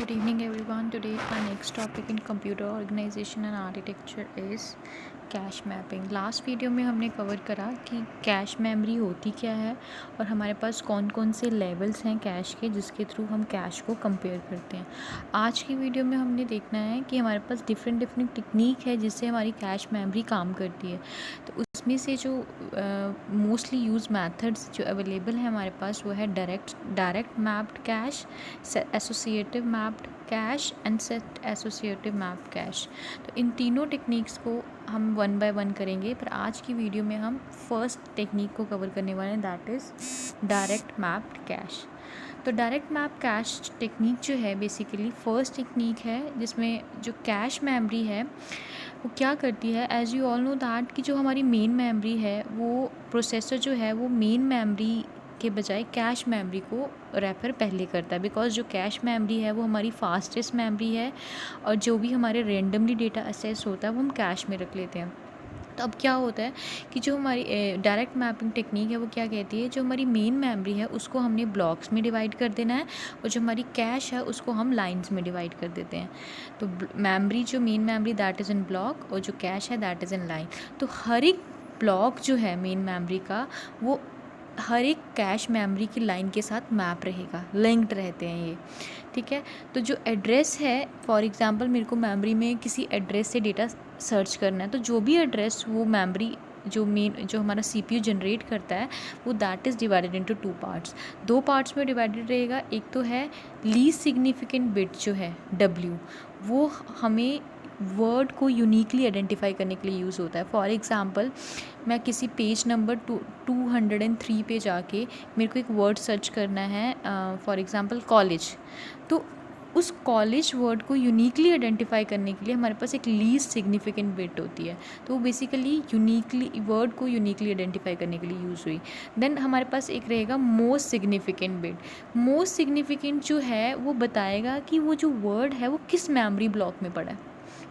Good evening everyone. Today our next topic in computer organization and architecture is cash mapping. Last video में हमने cover करा कि cache memory होती क्या है और हमारे पास कौन कौन से लेवल्स हैं कैश के जिसके थ्रू हम कैश को कंपेयर करते हैं। आज की वीडियो में हमने देखना है कि हमारे पास डिफरेंट टेक्निक है जिससे हमारी कैश मेमोरी काम करती है। तो उसमें से जो मोस्टली यूज़ मेथड्स जो अवेलेबल है हमारे पास वो है direct mapped cash, associative mapped cash and set associative mapped cash. तो इन तीनों टेक्निक्स को हम वन बाय वन करेंगे, पर आज की वीडियो में हम फर्स्ट टेक्निक को कवर करने वाले हैं, that is direct mapped cash. तो डायरेक्ट मैप कैश टेक्निक जो है बेसिकली फर्स्ट टेक्निक है जिसमें जो कैश मेमोरी है वो क्या करती है, as you all know that कि जो हमारी मेन मेमोरी है वो प्रोसेसर जो है वो मेन मेमोरी के बजाय कैश मेमोरी को रेफ़र पहले करता है, बिकॉज़ जो कैश मेमोरी है वो हमारी फास्टेस्ट मेमोरी है और जो भी हमारे रेंडमली डेटा असेस होता है वो हम कैश में रख लेते हैं। तो अब क्या होता है कि जो हमारी डायरेक्ट मैपिंग टेक्निक है वो क्या कहती है, जो हमारी मेन मेमोरी है उसको हमने ब्लॉक्स में डिवाइड कर देना है और जो हमारी कैश है उसको हम लाइंस में डिवाइड कर देते हैं। तो मेमोरी जो main memory that is in block और जो कैश है दैट इज़ इन लाइन। तो हर एक ब्लॉक जो है मेन मेमोरी का वो हर एक कैश मेमोरी की लाइन के साथ मैप रहेगा, लिंक्ड रहते हैं ये, ठीक है। तो जो एड्रेस है, फॉर एग्जांपल मेरे को मेमोरी में किसी एड्रेस से डेटा सर्च करना है, तो जो भी एड्रेस वो मेमोरी जो हमारा सीपीयू जनरेट करता है वो that is divided into two parts. दो पार्ट्स में डिवाइडेड रहेगा। एक तो है लीस्ट सिग्निफिकेंट बिट जो है डब्ल्यू, वो हमें वर्ड को यूनिकली आइडेंटिफाई करने के लिए यूज़ होता है। फॉर एग्ज़ाम्पल मैं किसी पेज नंबर 203 पे जाके मेरे को एक वर्ड सर्च करना है, फॉर एग्ज़ाम्पल कॉलेज, तो उस कॉलेज वर्ड को यूनिकली आइडेंटिफाई करने के लिए हमारे पास एक लीस्ट सिग्निफिकेंट बिट होती है। तो वो बेसिकली यूनिकली वर्ड को यूनिकली आइडेंटिफाई करने के लिए यूज़ हुई। देन हमारे पास एक रहेगा most significant bit. Most significant जो है वो बताएगा कि वो जो वर्ड है वो किस मेमोरी ब्लॉक में पड़ा है,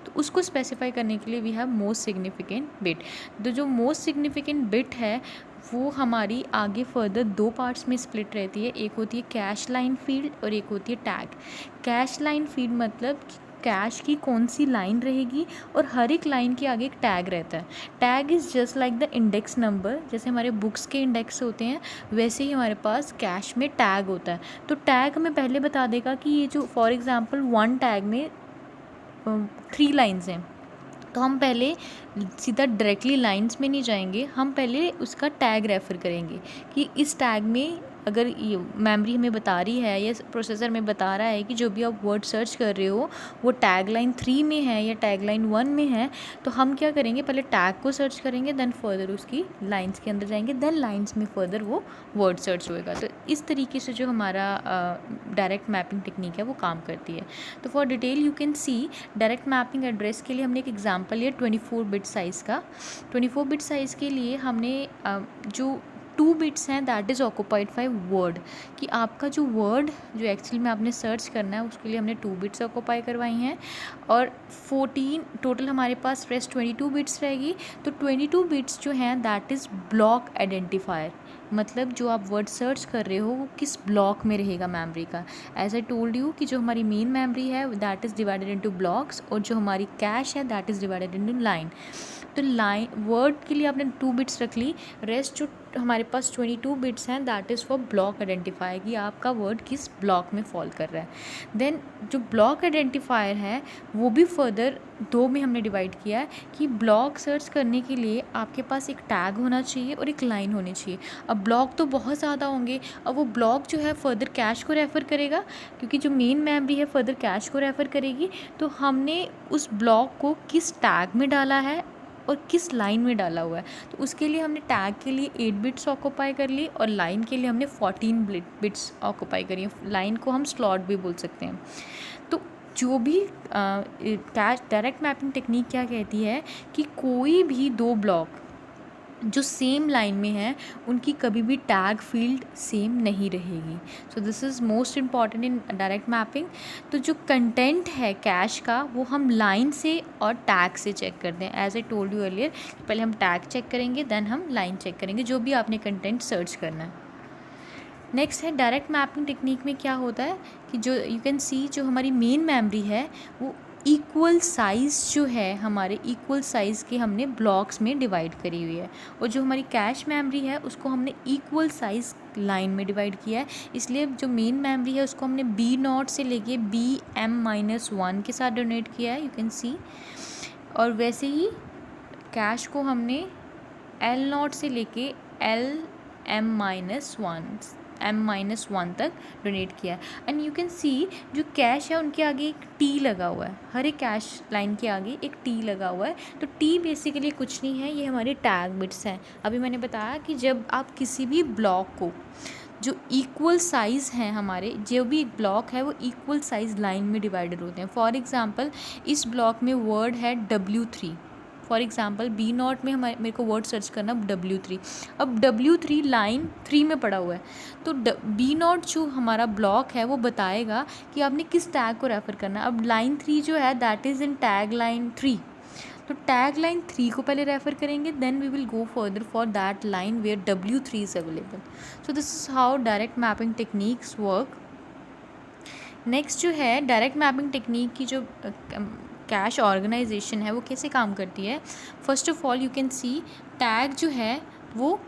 तो उसको स्पेसिफाई करने के लिए we have most significant bit. तो जो मोस्ट सिग्निफिकेंट बिट है वो हमारी आगे फर्दर दो पार्ट्स में स्प्लिट रहती है। एक होती है कैश लाइन फील्ड और एक होती है टैग। कैश लाइन फील्ड मतलब कैश की कौन सी लाइन रहेगी और हर एक लाइन के आगे एक टैग रहता है। Tag is just like the index number, जैसे हमारे बुक्स के इंडेक्स होते हैं वैसे ही हमारे पास कैश में टैग होता है। तो टैग हमें पहले बता देगा कि ये जो फॉर एग्ज़ाम्पल वन टैग में 3 लाइन्स हैं, तो हम पहले सीधा डायरेक्टली लाइंस में नहीं जाएंगे, हम पहले उसका टैग रेफ़र करेंगे कि इस टैग में अगर ये मेमोरी हमें बता रही है या प्रोसेसर में बता रहा है कि जो भी आप वर्ड सर्च कर रहे हो वो टैग लाइन 3 में है या टैग लाइन 1 में है, तो हम क्या करेंगे, पहले टैग को सर्च करेंगे, देन फर्दर उसकी लाइंस के अंदर जाएंगे, देन लाइंस में फर्दर वो वर्ड सर्च होएगा। तो इस तरीके से जो हमारा डायरेक्ट मैपिंग टेक्निक है वो काम करती है। तो for detail you can see direct mapping address के लिए हमने एक एग्जांपल लिया 24 बिट साइज़ का। 24 बिट साइज़ के लिए हमने जो 2 बिट्स हैं that is occupied by word, कि आपका जो वर्ड जो एक्चुअली में आपने सर्च करना है उसके लिए हमने 2 बिट्स ऑक्यूपाई करवाई हैं और 14 टोटल हमारे पास रेस्ट 22 बिट्स रहेगी। तो 22 बिट्स जो हैं दैट इज़ ब्लॉक आइडेंटिफायर, मतलब जो आप वर्ड सर्च कर रहे हो वो किस ब्लॉक में रहेगा मेमोरी का। एज आई टोल्ड यू कि जो हमारी मेन मेमोरी है that is divided into blocks और जो हमारी कैश है that is divided into line. तो लाइन वर्ड के लिए आपने 2 बिट्स रख ली, रेस्ट जो हमारे पास 22 बिट्स हैं that is for block identifier कि आपका वर्ड किस ब्लॉक में फॉल कर रहा है। देन जो ब्लॉक आइडेंटिफायर है वो भी फर्दर 2 में हमने डिवाइड किया है कि ब्लॉक सर्च करने के लिए आपके पास एक टैग होना चाहिए और एक लाइन होनी चाहिए। अब ब्लॉक तो बहुत ज़्यादा होंगे, अब वो ब्लॉक जो है फर्दर कैश को रेफ़र करेगा क्योंकि जो मेन मेमोरी है फर्दर कैश को रेफ़र करेगी। तो हमने उस ब्लॉक को किस टैग में डाला है और किस लाइन में डाला हुआ है, तो उसके लिए हमने टैग के लिए 8 बिट्स ऑक्यूपाई कर ली और लाइन के लिए हमने 14 बिट्स ऑक्यूपाई करी है। लाइन को हम स्लॉट भी बोल सकते हैं। तो जो भी कैश डायरेक्ट मैपिंग टेक्निक क्या कहती है कि कोई भी दो ब्लॉक जो सेम लाइन में है उनकी कभी भी टैग फील्ड सेम नहीं रहेगी। सो this is most important in direct mapping. तो जो कंटेंट है कैश का वो हम लाइन से और टैग से चेक करते हैं। As I told you earlier, पहले हम टैग चेक करेंगे देन हम लाइन चेक करेंगे जो भी आपने कंटेंट सर्च करना है। नेक्स्ट है डायरेक्ट मैपिंग टेक्निक में क्या होता है कि जो यू कैन सी जो हमारी मेन मेमोरी है वो इक्वल साइज़ जो है हमारे इक्वल साइज़ के हमने ब्लॉक्स में डिवाइड करी हुई है, और जो हमारी कैश मेमोरी है उसको हमने इक्वल साइज़ लाइन में डिवाइड किया है। इसलिए जो मेन मेमोरी है उसको हमने B0 से लेके BM-1 के साथ डोनेट किया है, यू कैन सी। और वैसे ही कैश को हमने L0 से लेके M-1 तक डोनेट किया है। एंड यू कैन सी जो कैश है उनके आगे एक टी लगा हुआ है, हर एक कैश लाइन के आगे एक टी लगा हुआ है। तो टी बेसिकली कुछ नहीं है, ये हमारे टैग बिट्स हैं। अभी मैंने बताया कि जब आप किसी भी ब्लॉक को जो इक्वल साइज़ हैं हमारे जो भी एक ब्लॉक है वो इक्वल साइज़ लाइन में डिवाइडेड होते हैं। फॉर एग्ज़ाम्पल इस ब्लॉक में वर्ड है W3, फॉर एग्ज़ाम्पल B0 में मेरे को वर्ड सर्च करना W3। अब W3 लाइन 3 में पड़ा हुआ है, तो B0 जो हमारा ब्लॉक है वो बताएगा कि आपने किस टैग को रेफ़र करना है। अब लाइन 3 जो है that is in tag line 3, तो टैग लाइन 3 को पहले रेफ़र करेंगे, then we will go further for that line where W3 is available. So this is how direct mapping techniques work. Next जो है डायरेक्ट मैपिंग टेक्निक की जो cash organisation है वो कैसे काम करती है। First of all you can see tag जो है वो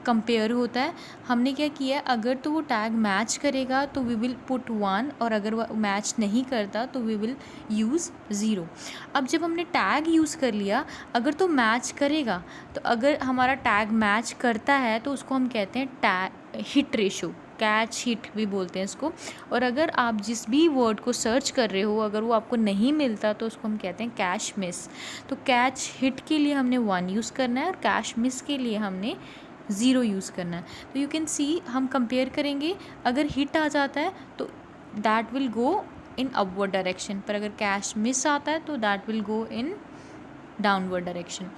कंपेयर होता है। हमने क्या किया, अगर तो वो टैग मैच करेगा तो वी विल पुट 1, और अगर वो मैच नहीं करता तो वी विल यूज़ 0। अब जब हमने टैग यूज़ कर लिया, अगर तो मैच करेगा, तो अगर हमारा टैग मैच करता है तो उसको हम कहते हैं tag hit ratio, catch hit भी बोलते हैं इसको। और अगर आप जिस भी वर्ड को सर्च कर रहे हो अगर वो आपको नहीं मिलता तो उसको हम कहते हैं कैश मिस। तो कैच हिट के लिए हमने 1 यूज़ करना है और कैश मिस के लिए हमने 0 यूज़ करना है। तो यू कैन सी हम कंपेयर करेंगे, अगर हिट आ जाता है तो that will go in upward direction, पर अगर कैश मिस आता है तो that will go in downward direction.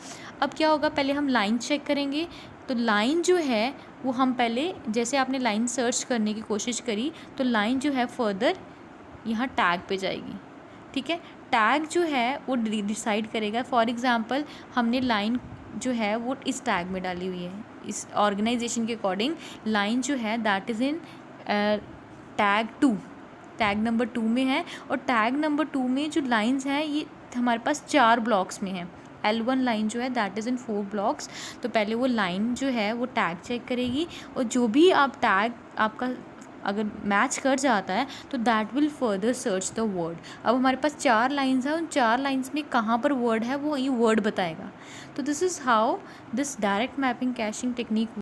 अब क्या होगा, पहले हम लाइन चेक करेंगे। तो लाइन जो है वो हम पहले, जैसे आपने लाइन सर्च करने की कोशिश करी तो लाइन जो है फर्दर यहाँ टैग पे जाएगी, ठीक है। टैग जो है वो डिसाइड करेगा। फॉर एग्ज़ाम्पल हमने लाइन जो है वो इस टैग में डाली हुई है, इस ऑर्गेनाइजेशन के अकॉर्डिंग लाइन जो है that is in tag 2, tag number 2 में है। और टैग नंबर 2 में जो लाइंस हैं ये हमारे पास 4 ब्लॉक्स में है। L1 लाइन जो है दैट इज़ इन 4 ब्लॉक्स। तो पहले वो लाइन जो है वो टैग चेक करेगी, और जो भी आप टैग आपका अगर मैच कर जाता है तो that will further search the word. अब हमारे पास 4 लाइंस हैं, उन 4 लाइंस में कहाँ पर वर्ड है वो ये वर्ड बताएगा। तो this is how this direct mapping caching technique